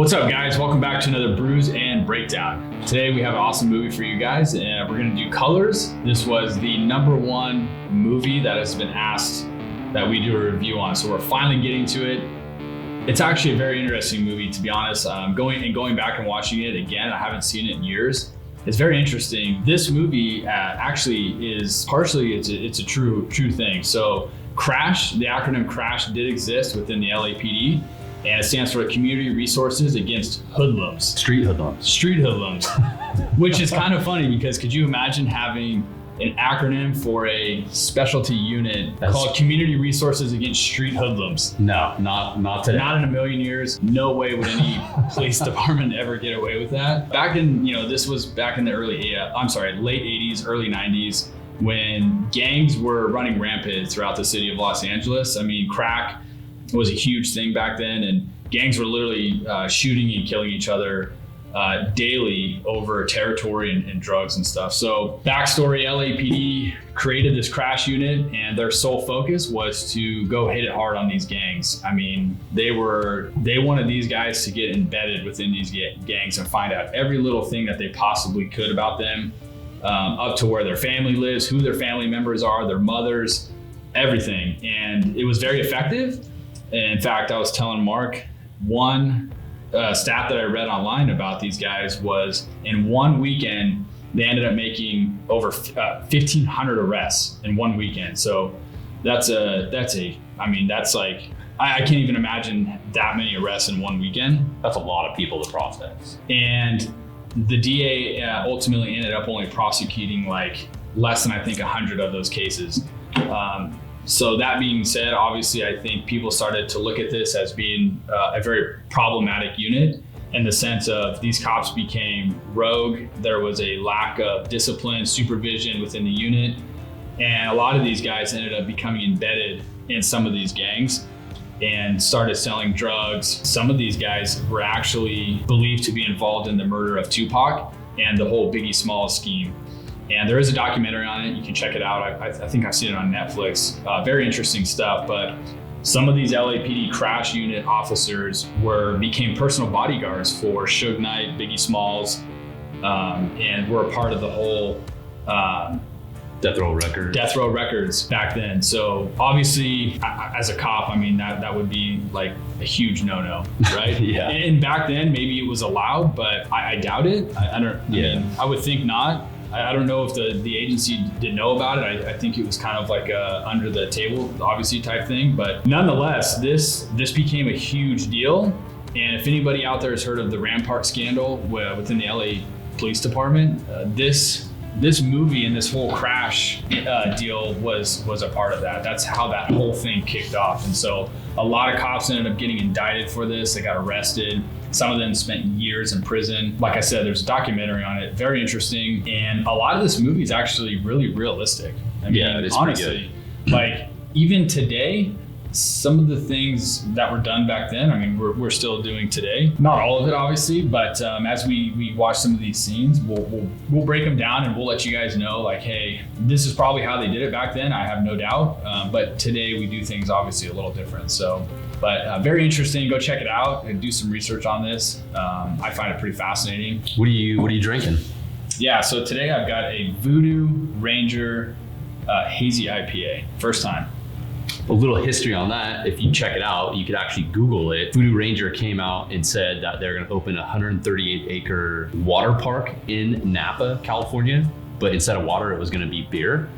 What's up, guys? Welcome back to another Brews and Breakdown. Today we have an awesome movie for you guys, and we're going to do Colors. This was the #1 movie that has been asked that we do a review on, so we're finally getting to it. It's actually a very interesting movie, to be honest. Going back and watching it again, I haven't seen it in years. It's very interesting. This movie actually is partially it's a true thing. So CRASH, the acronym CRASH, did exist within the LAPD. And it stands for Community Resources Against Hoodlums. Street hoodlums. Which is kind of funny because could you imagine having an acronym for a specialty unit called Community Resources Against Street Hoodlums? No, not today. Not in a million years. No way would any police department ever get away with that. Back in, this was back in the late 80s, early 90s, when gangs were running rampant throughout the city of Los Angeles. I mean, crack was a huge thing back then, and gangs were literally shooting and killing each other daily over territory and drugs and stuff. So backstory, LAPD created this CRASH unit, and their sole focus was to go hit it hard on these gangs. I mean, they wanted these guys to get embedded within these gangs and find out every little thing that they possibly could about them, up to where their family lives, who their family members are, their mothers, everything. And it was very effective. In fact, I was telling Mark, one stat that I read online about these guys was in one weekend, they ended up making over 1,500 arrests in one weekend. So I can't even imagine that many arrests in one weekend. That's a lot of people to process. And the DA ultimately ended up only prosecuting like less than, I think, 100 of those cases. So that being said, obviously, I think people started to look at this as being a very problematic unit in the sense of these cops became rogue. There was a lack of discipline, supervision within the unit. And a lot of these guys ended up becoming embedded in some of these gangs and started selling drugs. Some of these guys were actually believed to be involved in the murder of Tupac and the whole Biggie Smalls scheme. And there is a documentary on it. You can check it out. I think I've seen it on Netflix. Very interesting stuff. But some of these LAPD CRASH unit officers became personal bodyguards for Suge Knight, Biggie Smalls, and were a part of the whole Death Row Records back then. So obviously, as a cop, I mean, that would be like a huge no-no, right? Yeah. And back then, maybe it was allowed, but I doubt it. I would think not. I don't know if the agency didn't know about it. I think it was kind of like a under the table, obviously, type thing. But nonetheless, this became a huge deal. And if anybody out there has heard of the Rampart scandal within the LA Police Department, this movie and this whole CRASH deal was a part of that. That's how that whole thing kicked off. And so a lot of cops ended up getting indicted for this. They got arrested. Some of them spent years in prison. Like I said, there's a documentary on it, very interesting. And a lot of this movie is actually really realistic. I mean, it's honestly, like even today, some of the things that were done back then, I mean, we're still doing today. Not all of it, obviously, but as we watch some of these scenes, we'll break them down and we'll let you guys know, like, hey, this is probably how they did it back then. I have no doubt. But today we do things obviously a little different. So, but very interesting. Go check it out and do some research on this. I find it pretty fascinating. What are you drinking? Yeah, so today I've got a Voodoo Ranger Hazy IPA. First time. A little history on that. If you check it out, you could actually Google it. Voodoo Ranger came out and said that they're going to open a 138-acre water park in Napa, California. But instead of water, it was going to be beer.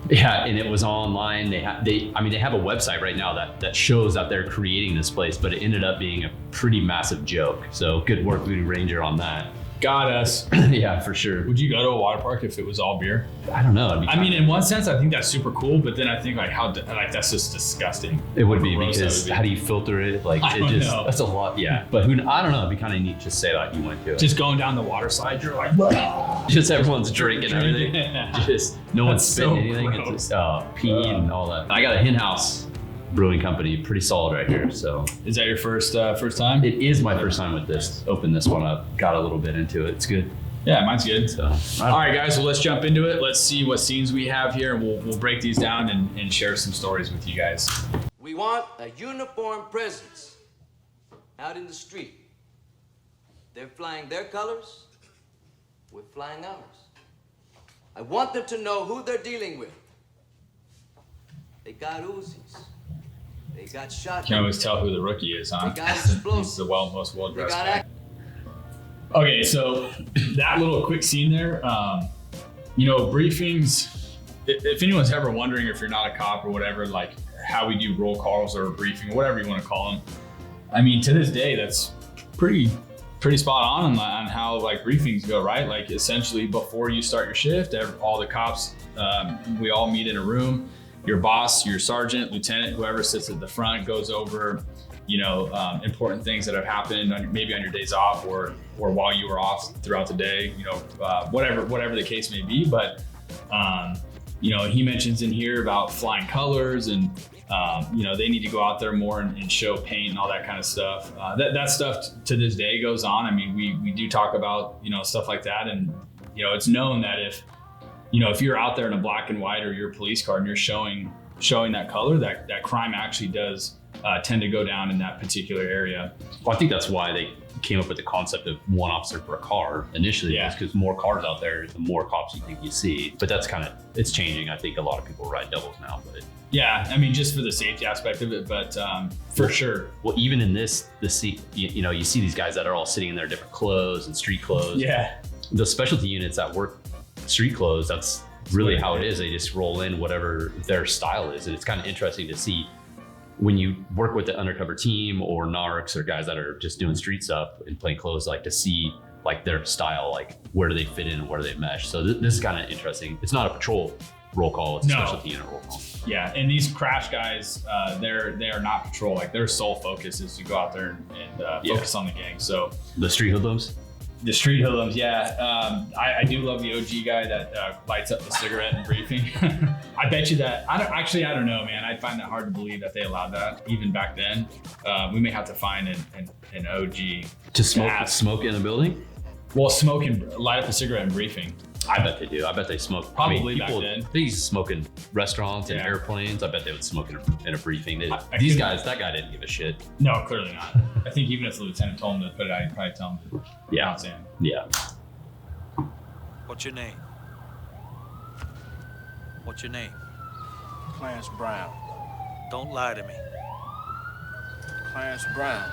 Yeah, and it was online. They have a website right now that shows that they're creating this place, but it ended up being a pretty massive joke. So good work, Voodoo Ranger, on that. Got us. Yeah, for sure. Would you go to a water park if it was all beer? I don't know. I mean, in one sense, I think that's super cool, but then I think that's just disgusting. It would be, because how do you filter it? Like, I don't know. That's a lot. Yeah, but I don't know. It'd be kind of neat to say that you went to it. Just going down the water slide, you're like, just everyone's drinking everything. Just no one's spitting anything. Gross. It's just pee and all that. I got a Hen House Brewing Company, pretty solid right here. So is that your first time? It is my first time with this. Opened this one up, got a little bit into it. It's good. Yeah, mine's good. So, all right, guys, well, let's jump into it. Let's see what scenes we have here, and we'll break these down and share some stories with you guys. We want a uniformed presence out in the street. They're flying their colors, we're flying ours. I want them to know who they're dealing with. They got Uzis. They got shotguns. Can always tell who the rookie is, huh? They got explosives. He's the most well-dressed They guy. got Okay, so that little quick scene there, you know, briefings, if anyone's ever wondering if you're not a cop or whatever, like how we do roll calls or a briefing, whatever you want to call them, I mean, to this day, that's pretty spot on how like briefings go, right? Like essentially before you start your shift, all the cops, we all meet in a room. Your boss, your sergeant, lieutenant, whoever sits at the front goes over, you know, important things that have happened maybe on your days off or while you were off throughout the day, you know, whatever the case may be. But, you know, he mentions in here about flying colors and, you know, they need to go out there more and show paint and all that kind of stuff. That stuff to this day goes on. I mean, we do talk about, you know, stuff like that. And, you know, it's known that if you're out there in a black and white or your police car and you're showing that color, that crime actually does tend to go down in that particular area. Well, I think that's why they came up with the concept of one officer per car initially, because more cars out there, the more cops you think you see. But that's it's changing. I think a lot of people ride doubles now, but yeah, I mean, just for the safety aspect of it, but for sure. Well, even in you see these guys that are all sitting in their different clothes and street clothes. Yeah. The specialty units that work street clothes, that's really how it is. They just roll in whatever their style is. And it's kind of interesting to see when you work with the undercover team or narcs or guys that are just doing street stuff in plain clothes, like to see like their style, like where do they fit in and where do they mesh. So this is kind of interesting. It's not a patrol roll call, it's a specialty unit roll call. Yeah, and these crash guys, they are not patrol. Like their sole focus is to go out there and focus on the gang. So the street hoodlums? The street hoodlums, yeah. I do love the OG guy that lights up the cigarette in briefing. I bet you that, I don't know, man. I find that hard to believe that they allowed that even back then. We may have to find an OG. To smoke in the building? Well, smoke and light up a cigarette in briefing. I bet they do. I bet they smoke. Probably people, back then. They used to smoke in restaurants and airplanes. I bet they would smoke in a briefing. That guy didn't give a shit. No, clearly not. I think even if the lieutenant told him to put it out, he'd probably tell him to bounce in. Yeah. What's your name? What's your name? Clarence Brown. Don't lie to me. Clarence Brown.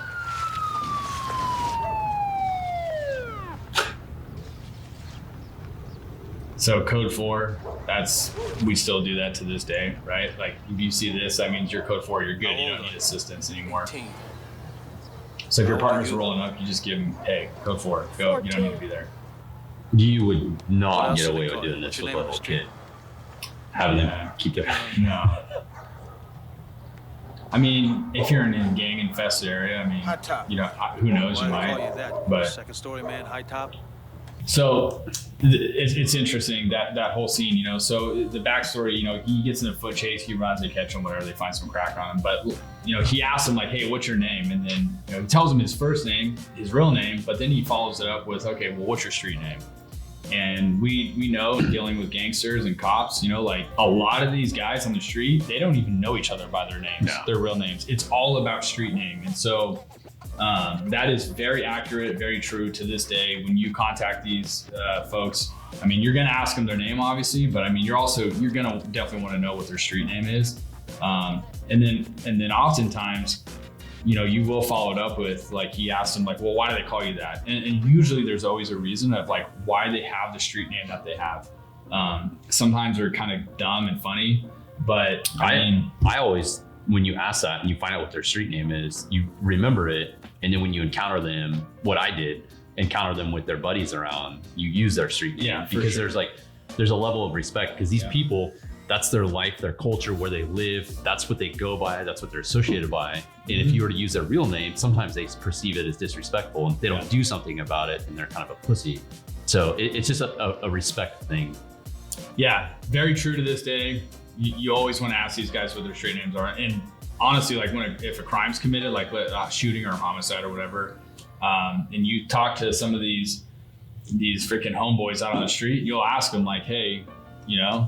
So code 4, we still do that to this day, right? Like if you see this, that means you're code 4, you're good. You don't need assistance anymore. So if your partner's rolling up, you just give them, hey, code 4, go. You don't need to be there. You would not get away with doing this with a little kid. Having them keep their... No. I mean, if you're in a gang infested area, I mean, you know, who knows, you might. But second story man, high top. So it's interesting that whole scene, you know. So the backstory, you know, he gets in a foot chase, he runs, they catch him, whatever, they find some crack on him. But you know, he asks him like, "Hey, what's your name?" And then you know, he tells him his first name, his real name, but then he follows it up with, "Okay, well, what's your street name?" And we know dealing with gangsters and cops, you know, like a lot of these guys on the street, they don't even know each other by their names, their real names. It's all about street name, and so. That is very accurate, very true to this day. When you contact these folks, I mean, you're gonna ask them their name, obviously, but I mean, you're gonna definitely want to know what their street name is. And then oftentimes, you know, you will follow it up with like, he asked them like, well, why do they call you that? And usually there's always a reason of like why they have the street name that they have. Sometimes they're kind of dumb and funny, but I always, when you ask that and you find out what their street name is, you remember it. And then when you encounter them, what I did, encounter them with their buddies around, you use their street name. Yeah, because sure. there's a level of respect because these people, that's their life, their culture, where they live. That's what they go by. That's what they're associated by. And if you were to use their real name, sometimes they perceive it as disrespectful and they don't do something about it and they're kind of a pussy. So it's just a respect thing. Yeah, very true to this day. You always want to ask these guys what their street names are. And honestly, like if a crime's committed, like shooting or homicide or whatever, and you talk to some of these freaking homeboys out on the street, you'll ask them like, hey, you know,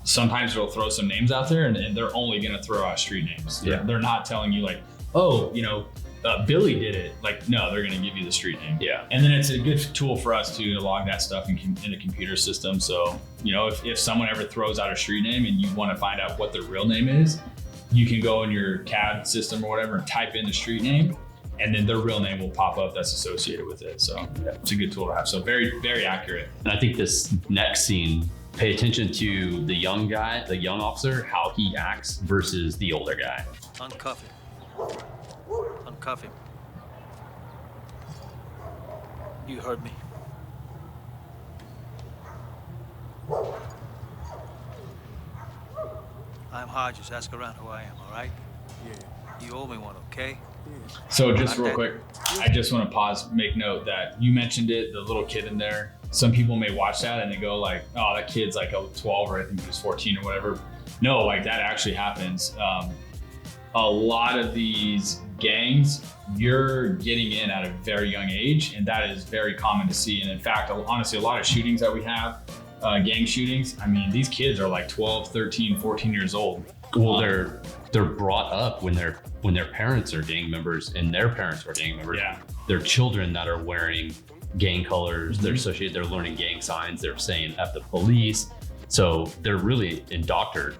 sometimes they'll throw some names out there and they're only going to throw out street names. They're not telling you like, oh, you know, Billy did it. Like, no, they're going to give you the street name. Yeah. And then it's a good tool for us to log that stuff in a computer system. So, you know, if someone ever throws out a street name and you want to find out what their real name is, you can go in your CAD system or whatever and type in the street name, and then their real name will pop up that's associated with it. So it's a good tool to have. So very, very accurate. And I think this next scene, pay attention to the young guy, the young officer, how he acts versus the older guy. Uncuff him. Uncuff him. You heard me. I'm Hodges. Ask around who I am, all right? Yeah. You owe me one, okay? So just real quick, I just want to pause, make note that you mentioned it, the little kid in there. Some people may watch that and they go like, oh, that kid's like 12 or I think he was 14 or whatever. No, like that actually happens. A lot of these gangs, you're getting in at a very young age, and that is very common to see. And in fact, honestly, a lot of shootings that we have, gang shootings, I mean, these kids are like 12, 13, 14 years old. Well, they're brought up when their parents are gang members and their parents are gang members. Yeah. They're children that are wearing gang colors. They're associated. They're learning gang signs. They're saying "F the police." So they're really indoctrinated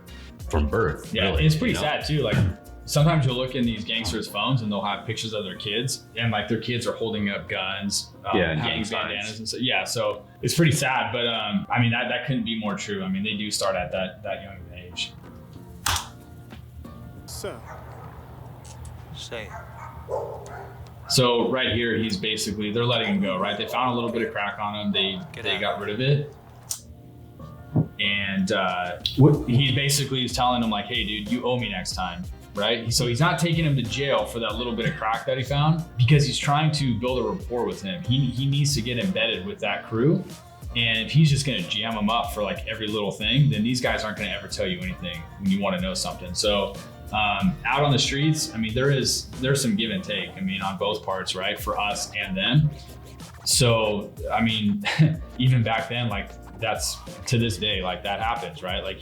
from birth. Yeah, really, it's pretty sad too. Like sometimes you'll look in these gangsters' phones and they'll have pictures of their kids, and like their kids are holding up guns, and gang bandanas and so. Yeah, so it's pretty sad. But I mean that couldn't be more true. I mean they do start at that young age. Sir. Say it. So right here, he's basically, they're letting him go, right? They found a little bit of crack on him. They got rid of it. And he basically is telling him like, hey dude, you owe me next time, right? So he's not taking him to jail for that little bit of crack that he found, because he's trying to build a rapport with him. He needs to get embedded with that crew. And if he's just gonna jam them up for like every little thing, then these guys aren't gonna ever tell you anything when you wanna know something. So out on the streets, I mean, there's some give and take, I mean, on both parts, right? For us and them. So, I mean, even back then, like that's to this day, like that happens, right? Like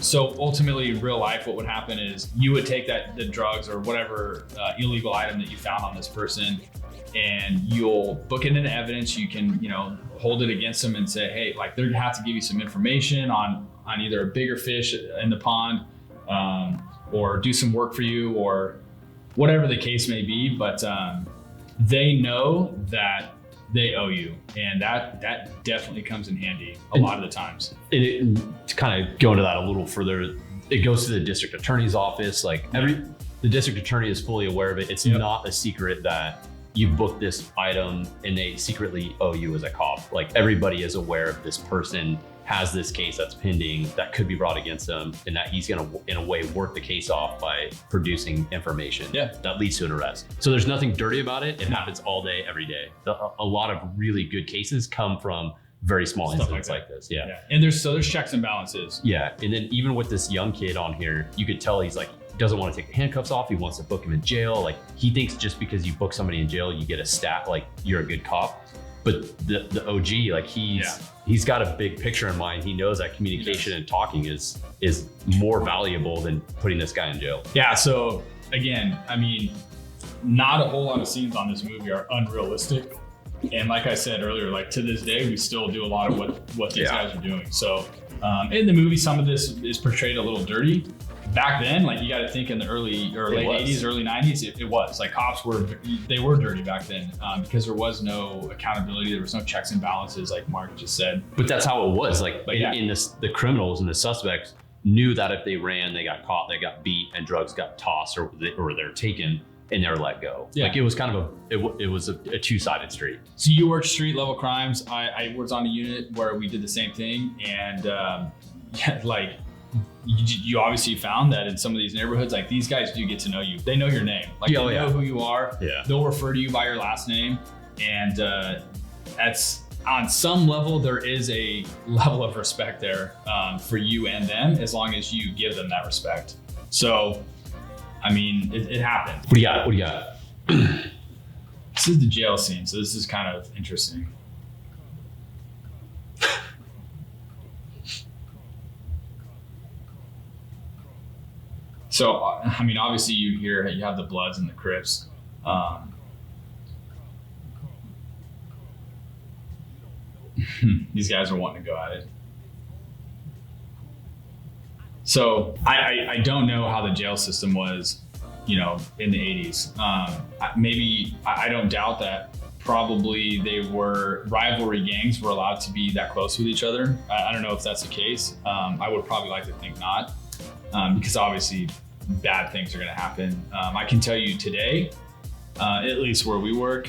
so ultimately in real life, what would happen is you would take the drugs or whatever illegal item that you found on this person, and you'll book it into evidence. You can, you know, hold it against them and say, hey, like they're gonna have to give you some information on either a bigger fish in the pond, or do some work for you, or whatever the case may be. But they know that they owe you, and that definitely comes in handy a lot of the times. To kind of go into that a little further, it goes to the district attorney's office. Like the district attorney is fully aware of it. It's not a secret that you booked this item and they secretly owe you as a cop. Like everybody is aware of this person has this case that's pending that could be brought against him, and that he's gonna, in a way, work the case off by producing information that leads to an arrest. So there's nothing dirty about it. It happens all day, every day. A lot of really good cases come from very small incidents like this. Yeah. And there's checks and balances. Yeah, and then even with this young kid on here, you could tell he's like, doesn't want to take the handcuffs off. He wants to book him in jail. Like he thinks just because you book somebody in jail, you get a stat, like you're a good cop. But the OG, like he's got a big picture in mind. He knows that communication and talking is more valuable than putting this guy in jail. Yeah. So again, I mean, not a whole lot of scenes on this movie are unrealistic. And like I said earlier, like to this day, we still do a lot of what these guys are doing. So in the movie, some of this is portrayed a little dirty. Back then, like you got to think in the early or late 80s, early 90s, it was like cops were dirty back then, because there was no accountability. There was no checks and balances, like Mark just said. But that's how it was. Like in this, the criminals and the suspects knew that if they ran, they got caught, they got beat, and drugs got tossed or they're taken and they're let go. Like it was kind of it was a two-sided street. So you worked street level crimes. I was on a unit where we did the same thing, and like. You obviously found that in some of these neighborhoods, like these guys do get to know you. They know your name. Like they know who you are. Yeah. They'll refer to you by your last name. And that's on some level, there is a level of respect there for you and them, as long as you give them that respect. So, I mean, it happened. What do you got? This is the jail scene. So this is kind of interesting. So, I mean, obviously you have the Bloods and the Crips. These guys are wanting to go at it. So I don't know how the jail system was, in the 80s. I don't doubt that probably rivalry gangs were allowed to be that close with each other. I don't know if that's the case. I would probably like to think not, because obviously bad things are going to happen. I can tell you today, at least where we work,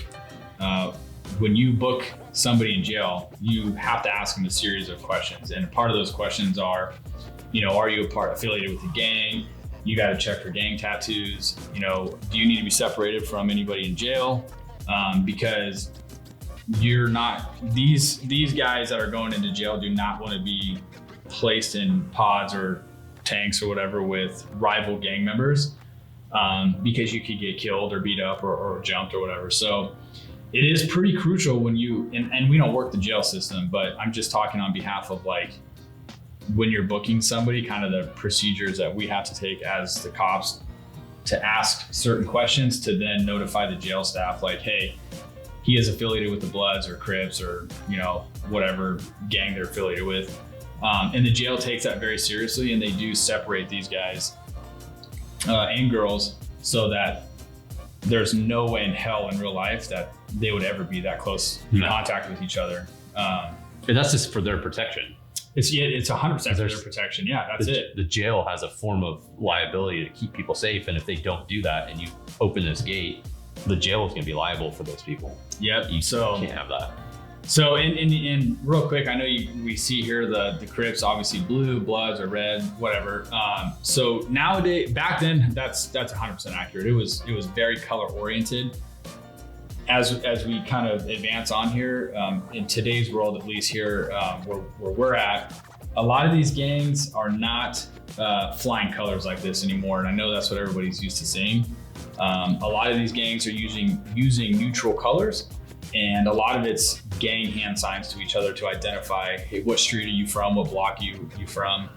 when you book somebody in jail, you have to ask them a series of questions. And part of those questions are, are you affiliated with a gang? You got to check for gang tattoos. Do you need to be separated from anybody in jail? Because you're not, these guys that are going into jail do not want to be placed in pods or tanks or whatever with rival gang members, because you could get killed or beat up or jumped or whatever. So it is pretty crucial when and we don't work the jail system, but I'm just talking on behalf of when you're booking somebody, kind of the procedures that we have to take as the cops to ask certain questions to then notify the jail staff, hey, he is affiliated with the Bloods or Crips or, whatever gang they're affiliated with. And the jail takes that very seriously, and they do separate these guys and girls so that there's no way in hell in real life that they would ever be that close in contact with each other. And that's just for their protection. It's 100% for their protection. Yeah, that's it. The jail has a form of liability to keep people safe. And if they don't do that and you open this gate, the jail is going to be liable for those people. Yep. You can't have that. So in real quick, I know we see here the Crips, obviously blue, Bloods or red, whatever. So nowadays, back then, that's 100% accurate. It was very color oriented. As we kind of advance on here, in today's world, at least here where we're at, a lot of these gangs are not flying colors like this anymore. And I know that's what everybody's used to seeing. A lot of these gangs are using neutral colors, and a lot of it's gang hand signs to each other to identify, hey, what street are you from? What block you from?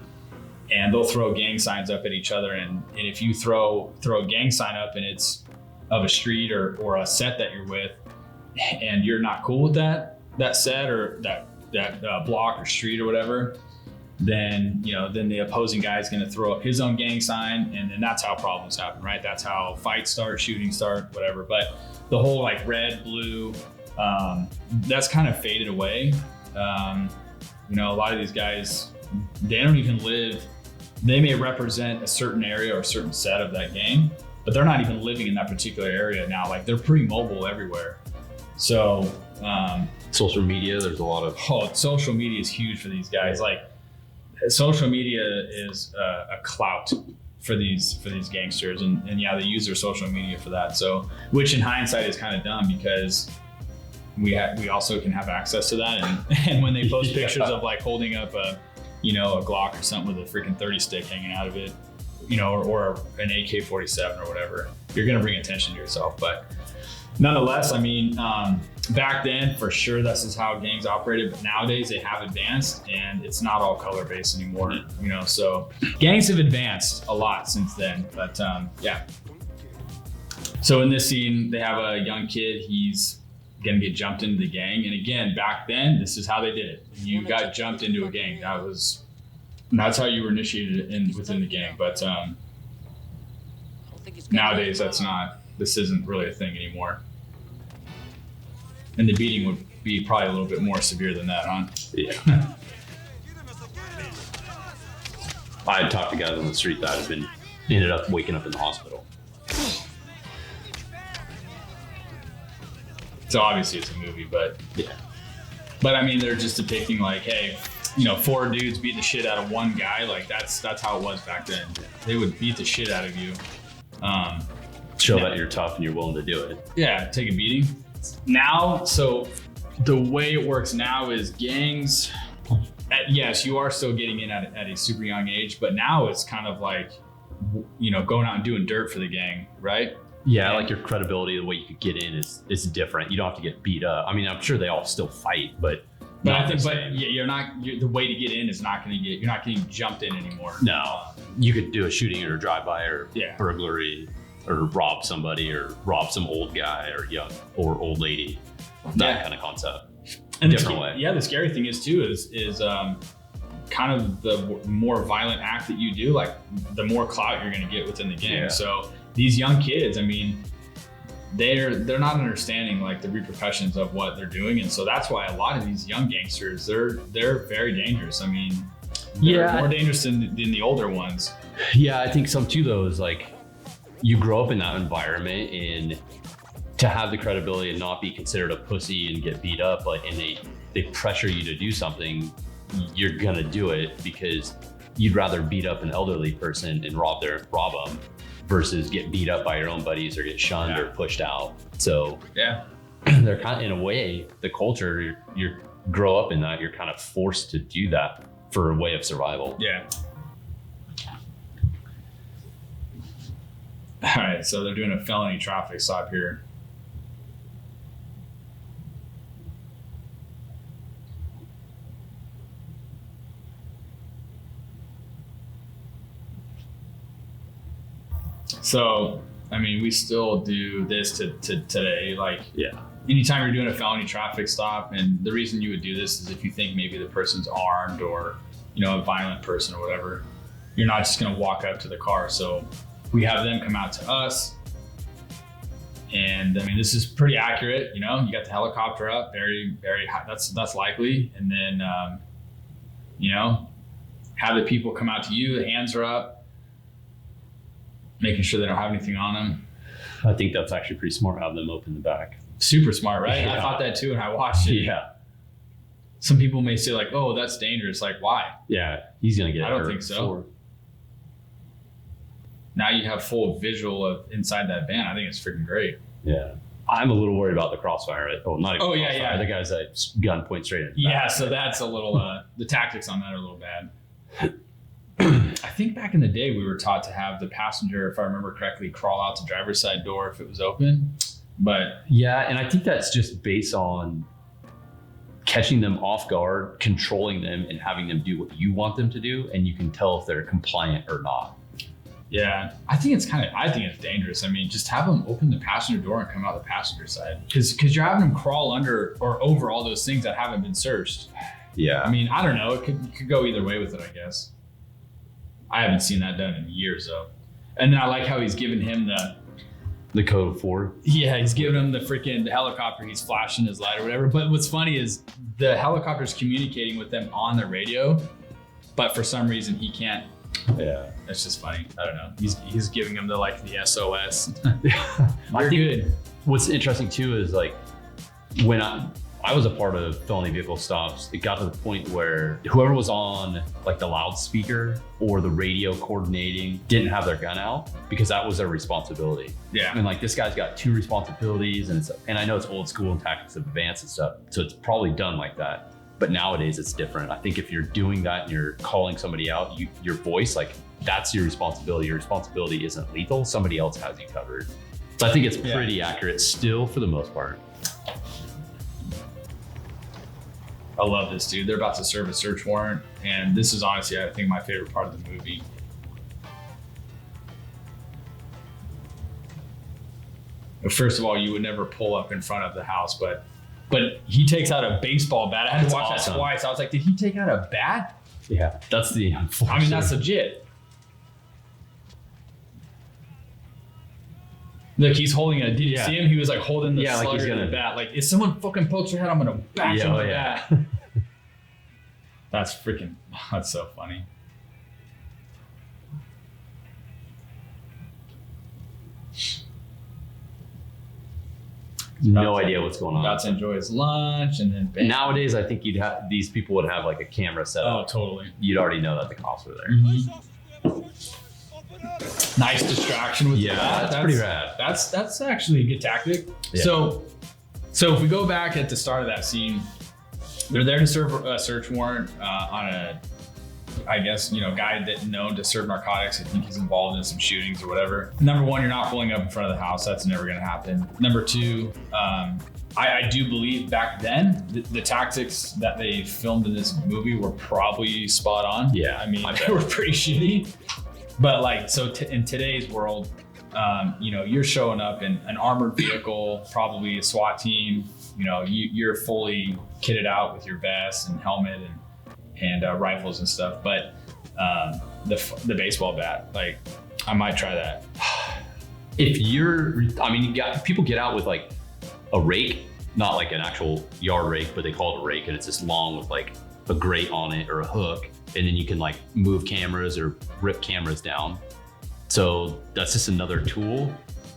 And they'll throw gang signs up at each other. And if you throw a gang sign up and it's of a street or a set that you're with, and you're not cool with that set or that block or street or whatever, then the opposing guy is going to throw up his own gang sign, and then that's how problems happen, right? That's how fights start, shootings start, whatever. But the whole red, blue, that's kind of faded away. A lot of these guys, they don't even live. They may represent a certain area or a certain set of that gang, but they're not even living in that particular area now. They're pretty mobile everywhere. So social media, there's a lot of social media is huge for these guys. Social media is a clout for these gangsters, and yeah, they use their social media for that. So, which in hindsight is kind of dumb, because we also can have access to that, and when they post pictures of holding up a Glock or something with a freaking 30 stick hanging out of it, or an AK-47 or whatever, you're going to bring attention to yourself. But nonetheless, back then, for sure, this is how gangs operated, but nowadays they have advanced, and it's not all color based anymore, so gangs have advanced a lot since then, but yeah. So in this scene, they have a young kid, he's gonna get jumped into the gang. And again, back then, this is how they did it. You got jumped into a gang. That's how you were initiated within the gang. But nowadays, this isn't really a thing anymore. And the beating would be probably a little bit more severe than that, huh? Yeah. I had talked to guys on the street that ended up waking up in the hospital. So obviously it's a movie, but yeah. But they're just depicting hey, 4 dudes beat the shit out of one guy. That's how it was back then. They would beat the shit out of you. Show that you're tough and you're willing to do it. Yeah, take a beating. Now, so the way it works now is gangs, yes, you are still getting in at a super young age, but now it's kind of going out and doing dirt for the gang, right? Yeah, your credibility, the way you could get in is different. You don't have to get beat up. I'm sure they all still fight, but I think, the way to get in is you're not getting jumped in anymore. No, you could do a shooting or a drive-by or burglary. or rob somebody or rob some old guy or young or old lady. That kind of concept. And different way. Yeah, the scary thing is too is kind of the more violent act that you do, like the more clout you're going to get within the gang. Yeah. So these young kids, I mean, they're not understanding like the repercussions of what they're doing, and so that's why a lot of these young gangsters they're very dangerous. I mean, they're more dangerous than the older ones. Yeah, I think some too though is like you grow up in that environment and to have the credibility and not be considered a pussy and get beat up, like, and they pressure you to do something, you're gonna do it because you'd rather beat up an elderly person and rob them versus get beat up by your own buddies or get shunned or pushed out. So yeah, they're kind of, in a way, the culture, you grow up in that, you're kind of forced to do that for a way of survival. Yeah. All right, so they're doing a felony traffic stop here. So, I mean, we still do this to today. Like, anytime you're doing a felony traffic stop, and the reason you would do this is if you think maybe the person's armed or, you know, a violent person or whatever, you're not just going to walk up to the car. So we have them come out to us. And I mean, this is pretty accurate. You know, you got the helicopter up, very, very high. That's likely. And then, you know, have the people come out to you, the hands are up, making sure they don't have anything on them. I think that's actually pretty smart, having them open the back. Super smart, right? Yeah. I thought that too when I watched it. Yeah. Some people may say like, oh, that's dangerous. Like, why? Yeah, he's going to get I don't hurt think so. Now you have full visual of inside that van. I think it's freaking great. Yeah. I'm a little worried about the crossfire. Oh, not even crossfire. Yeah. The guy's that gun point straight at the Yeah, back. so that's a little, the tactics on that are a little bad. I think back in the day, we were taught to have the passenger, if I remember correctly, crawl out the driver's side door if it was open. But yeah, and I think that's just based on catching them off guard, controlling them, and having them do what you want them to do, and you can tell if they're compliant or not. yeah, I think it's dangerous. I mean, just have them open the passenger door and come out the passenger side. Because you're having them crawl under or over all those things that haven't been searched. Yeah. I mean, I don't know. It could go either way with it, I guess. I haven't seen that done in years, though. And then I like how he's giving him the code 4. Yeah, he's giving him the helicopter. He's flashing his light or whatever. But what's funny is the helicopter's communicating with them on the radio, but for some reason he can't. Yeah. That's just funny. I don't know. He's giving him the SOS. You're good. What's interesting too is like when I was a part of felony vehicle stops, it got to the point where whoever was on like the loudspeaker or the radio coordinating didn't have their gun out because that was their responsibility. Yeah. I mean, like this guy's got 2 responsibilities, and I know it's old school and tactics of advance and stuff, so it's probably done like that. But nowadays it's different. I think if you're doing that and you're calling somebody out, your voice, like that's your responsibility. Your responsibility isn't lethal. Somebody else has you covered. So I think it's pretty accurate still for the most part. I love this, dude. They're about to serve a search warrant, and this is honestly, I think, my favorite part of the movie. First of all, you would never pull up in front of the house, but he takes out a baseball bat. I had to watch that twice. I was like, did he take out a bat? Yeah, that's the unfortunate. I mean, that's legit. Look, he's holding a. Did you see him? He was like holding the slugger, like he's gonna bat. Like, if someone fucking pokes your head, I'm gonna bash him with that. That's so funny. No idea what's going on. About to enjoy his lunch, and then bam. Nowadays, I think these people would have like a camera set up. Oh, totally. You'd already know that the cops were there. Mm-hmm. Nice distraction with that's pretty rad. That's actually a good tactic. Yeah. So if we go back at the start of that scene, they're there to serve a search warrant on a, I guess, guy that known to serve narcotics. I think he's involved in some shootings or whatever. Number one, you're not pulling up in front of the house. That's never going to happen. Number two, I do believe back then the tactics that they filmed in this movie were probably spot on. Yeah, I mean, they were pretty shitty. But like, so in today's world, you're showing up in an armored vehicle, probably a SWAT team. You're fully kitted out with your vest and helmet and rifles and stuff. But the baseball bat, like, I might try that. If people get out with like a rake, not like an actual yard rake, but they call it a rake, and it's just long with like a grate on it or a hook, and then you can like move cameras or rip cameras down. So that's just another tool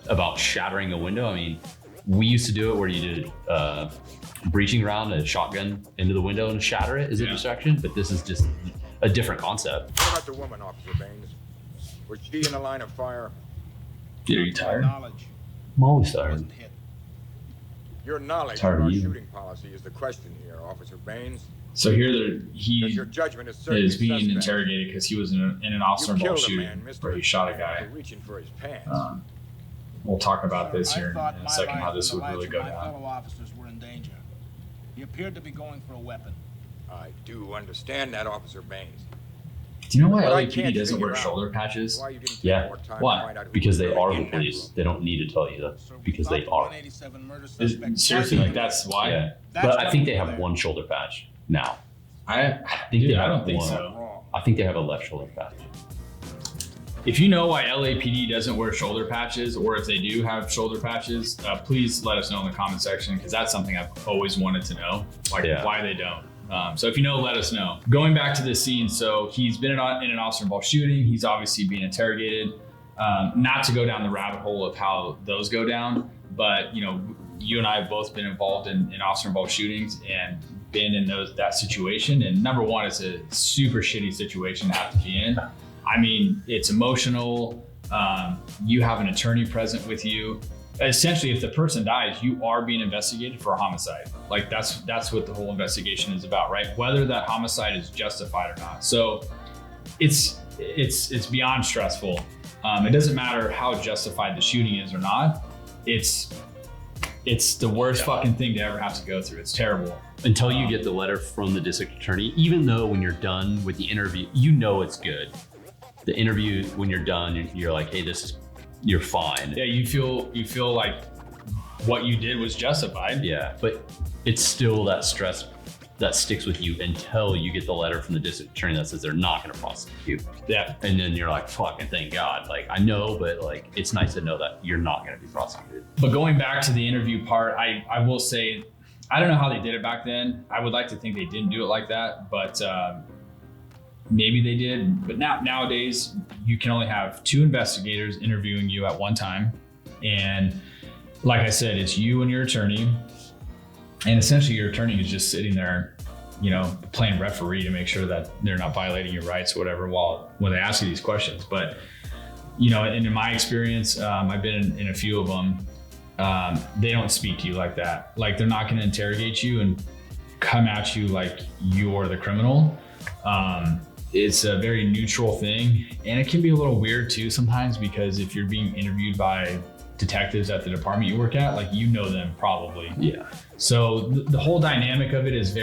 about shattering a window. I mean, we used to do it where you did a breaching round, a shotgun into the window and shatter it as a distraction, but this is just a different concept. What about the woman, Officer Baines? Was she in the line of fire? Are you tired? Knowledge I'm always tired. wasn't hit. Your knowledge Tired of of our you. shooting policy is the question here, Officer Baines. So here Because he your judgment is certainly is being suspect. interrogated because he was in an officer You involved killed a shooting man, mister, where he shot a guy. after reaching for his pants. We'll talk about this I here thought in a my second, life how this and would the really lives go of my down. fellow officers were in danger. He appeared to be going for a weapon. I do understand that, Officer Baines. Do you know why But I LAPD can't doesn't wear figure out shoulder patches? Why you didn't take Yeah. more time Why? to find out who Because they really are in the that police. room. They don't need to tell you that So we because thought they the are. 187 murder suspect Seriously, was like, that's why? Yeah. That's But I why think we they were have there. one shoulder patch now. I think dude, they I have don't think one. so. Wrong. I think they have a left shoulder patch. If you know why LAPD doesn't wear shoulder patches, or if they do have shoulder patches, please let us know in the comment section, because that's something I've always wanted to know, like why they don't. So if you know, let us know. Going back to this scene, so he's been in an officer involved shooting. He's obviously being interrogated. Not to go down the rabbit hole of how those go down, but you and I have both been involved in officer involved shootings and been in that situation. And number one, it's a super shitty situation to have to be in. I mean, it's emotional. You have an attorney present with you. Essentially, if the person dies, you are being investigated for a homicide. Like that's what the whole investigation is about, right? Whether that homicide is justified or not. So it's beyond stressful. It doesn't matter how justified the shooting is or not. It's the worst fucking thing to ever have to go through. It's terrible. Until you get the letter from the district attorney, even though when you're done with the interview, it's good. The interview, when you're done, you're like, hey, you're fine. Yeah, you feel like what you did was justified. Yeah, but it's still that stress that sticks with you until you get the letter from the district attorney that says they're not going to prosecute you. Yeah. And then you're like, fucking thank God. Like, I know, but like, it's nice to know that you're not going to be prosecuted. But going back to the interview part, I will say, I don't know how they did it back then. I would like to think they didn't do it like that, but maybe they did. But nowadays, you can only have 2 investigators interviewing you at one time. And like I said, it's you and your attorney. And essentially your attorney is just sitting there, playing referee to make sure that they're not violating your rights or whatever when they ask you these questions. But, and in my experience, I've been in a few of them. They don't speak to you like that. Like, they're not going to interrogate you and come at you like you're the criminal. It's a very neutral thing, and it can be a little weird too sometimes, because if you're being interviewed by detectives at the department you work at, like, them probably. Yeah. So the whole dynamic of it is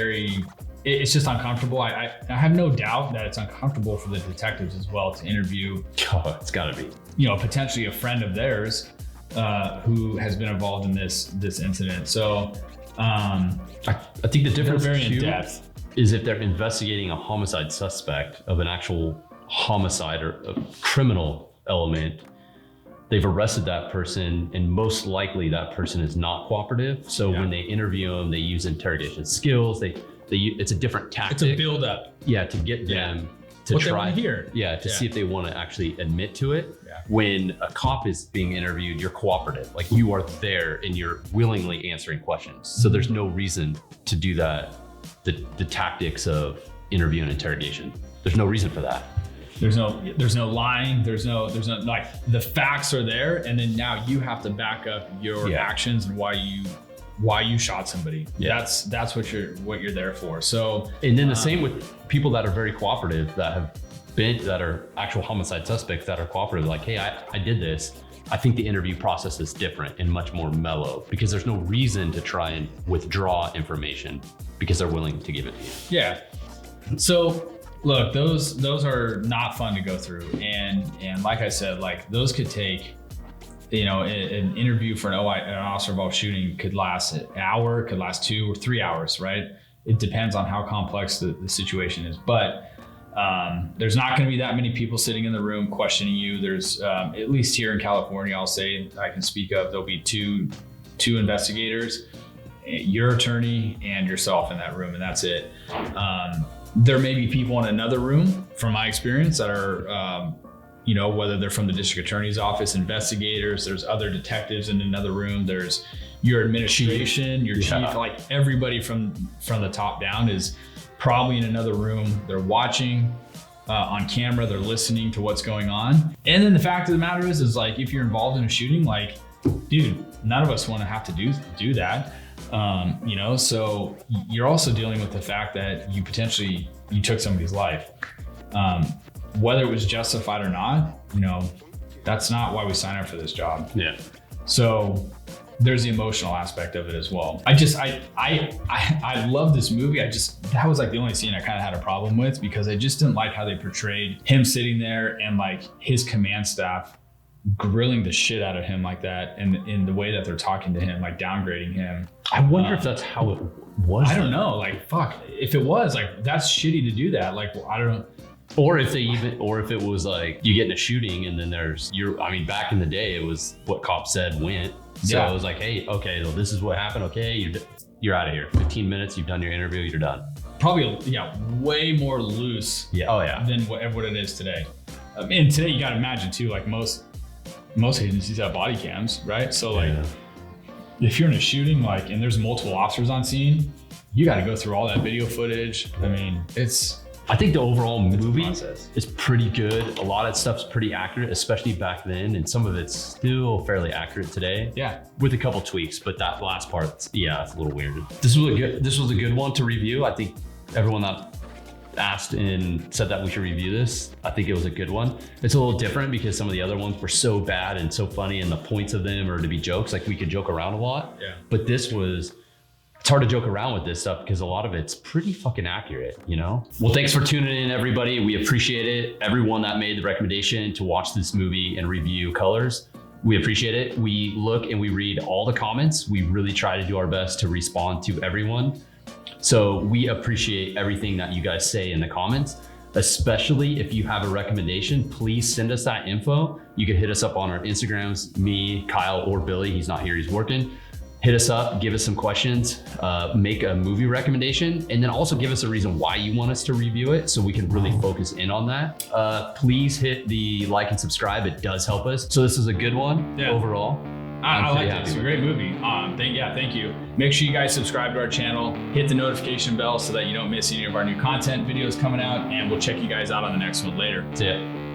it's just uncomfortable. I have no doubt that it's uncomfortable for the detectives as well to interview. Oh, it's gotta be. Potentially a friend of theirs who has been involved in this incident. So I think the difference very in too depth is if they're investigating a homicide suspect of an actual homicide or a criminal element, they've arrested that person, and most likely that person is not cooperative. So when they interview them, they use interrogation skills. It's a different tactic. It's a build up. Yeah, to get them to what try. They want to hear. Yeah, to see if they want to actually admit to it. Yeah. When a cop is being interviewed, you're cooperative. Like, you are there and you're willingly answering questions. So there's no reason to do that. The tactics of interview and interrogation. There's no reason for that. There's no lying. There's no like, the facts are there, and then now you have to back up your actions and why you shot somebody. Yeah. That's what you're there for. So, and then the same with people that are very cooperative, that are actual homicide suspects that are cooperative. Like, hey, I did this. I think the interview process is different and much more mellow, because there's no reason to try and withdraw information because they're willing to give it to you. Yeah. So look, those are not fun to go through. And like I said, like, those could take an interview for an officer involved shooting could last an hour, could last 2 or 3 hours, right? It depends on how complex the situation is. But there's not going to be that many people sitting in the room questioning you. There's, at least here in California, I'll say, I can speak of, there'll be two investigators, your attorney and yourself in that room, and that's it. There may be people in another room, from my experience, that are, whether they're from the district attorney's office, investigators, there's other detectives in another room, there's your administration, your chief, like everybody from the top down is probably in another room. They're watching on camera, they're listening to what's going on. And then the fact of the matter is like, if you're involved in a shooting, like, dude, none of us want to have to do that. So you're also dealing with the fact that you took somebody's life. Whether it was justified or not, that's not why we sign up for this job. Yeah. So there's the emotional aspect of it as well. I love this movie. That was like the only scene I kind of had a problem with, because I just didn't like how they portrayed him sitting there and like his command staff grilling the shit out of him like that, and in the way that they're talking to him, like downgrading him. I wonder if that's how it was. I don't know. Like, fuck. If it was, like, that's shitty to do that. Like, I don't know. Or if it was like you get in a shooting and then back in the day, it was what cops said went. So it was like, hey, okay, well, this is what happened. Okay, you're out of here. 15 minutes, you've done your interview, you're done. Probably, way more loose. Yeah. Oh yeah. Than what it is today. And today you got to imagine too, like most agencies have body cams, right? So like, if you're in a shooting, like, and there's multiple officers on scene, you got to go through all that video footage. I mean, I think the overall movie is pretty good. A lot of stuff's pretty accurate, especially back then, and some of it's still fairly accurate today. Yeah, with a couple tweaks, but that last part, it's a little weird. This was a good one to review. I think everyone that asked and said that we should review this, I think it was a good one. It's a little different because some of the other ones were so bad and so funny, and the points of them are to be jokes. Like, we could joke around a lot. Yeah. But it's hard to joke around with this stuff because a lot of it's pretty fucking accurate, Well, thanks for tuning in, everybody. We appreciate it. Everyone that made the recommendation to watch this movie and review Colors, we appreciate it. We look and we read all the comments. We really try to do our best to respond to everyone. So we appreciate everything that you guys say in the comments, especially if you have a recommendation. Please send us that info. You can hit us up on our Instagrams, me, Kyle, or Billy. He's not here, he's working. Hit us up, give us some questions, make a movie recommendation, and then also give us a reason why you want us to review it so we can really focus in on that. Please hit the like and subscribe. It does help us. So this is a good one overall. I like it. It's a great movie. Thank you. Make sure you guys subscribe to our channel, hit the notification bell so that you don't miss any of our new content videos coming out, and we'll check you guys out on the next one later. That's it.